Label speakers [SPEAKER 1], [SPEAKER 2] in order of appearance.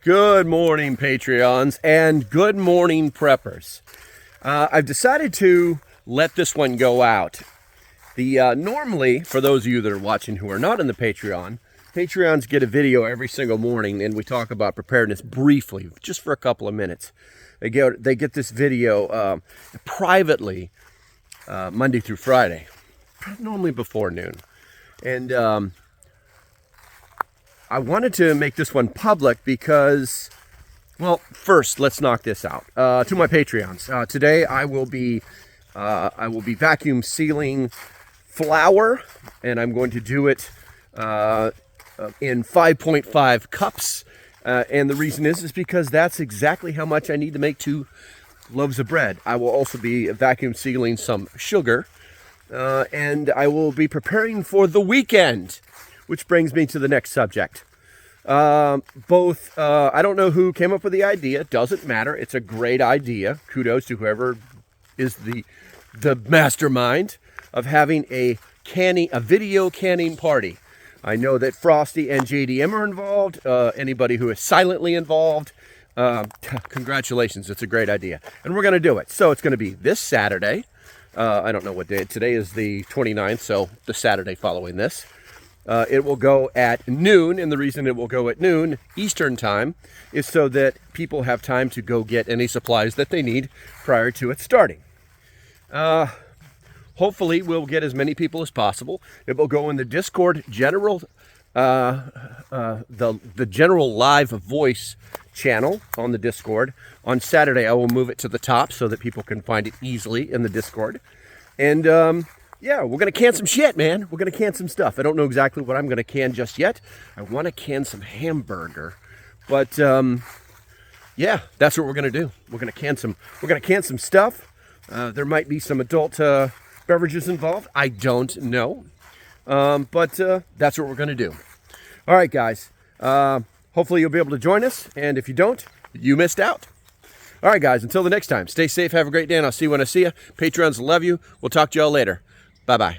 [SPEAKER 1] Good morning, Patreons, and good morning, preppers. I've decided to let this one go out. Normally, for those of you that are watching who are not in the Patreons get a video every single morning, and we talk about preparedness briefly, just for a couple of minutes. They get this video privately Monday through Friday, normally before noon. And I wanted to make this one public because, well, first let's knock this out. To my Patreons, today I will be vacuum sealing flour, and I'm going to do it in 5.5 cups. And the reason is because that's exactly how much I need to make 2 loaves of bread. I will also be vacuum sealing some sugar, and I will be preparing for the weekend. Which brings me to the next subject. I don't know who came up with the idea. Doesn't matter. It's a great idea. Kudos to whoever is the mastermind of having a video canning party. I know that Frosty and JDM are involved. Anybody who is silently involved, congratulations. It's a great idea. And we're going to do it. So it's going to be this Saturday. I don't know what day. Today is the 29th, so the Saturday following this. It will go at noon, and the reason it will go at noon Eastern time is so that people have time to go get any supplies that they need prior to it starting. Hopefully, we'll get as many people as possible. It will go in the Discord general, the general live voice channel on the Discord. On Saturday, I will move it to the top so that people can find it easily in the Discord. And yeah, we're going to can some shit, man. We're going to can some stuff. I don't know exactly what I'm going to can just yet. I want to can some hamburger. But, yeah, that's what we're going to do. We're going to can some stuff. There might be some adult beverages involved. I don't know. But that's what we're going to do. All right, guys. Hopefully you'll be able to join us. And if you don't, you missed out. All right, guys. Until the next time, stay safe. Have a great day, and I'll see you when I see you. Patrons love you. We'll talk to y'all later. Bye-bye.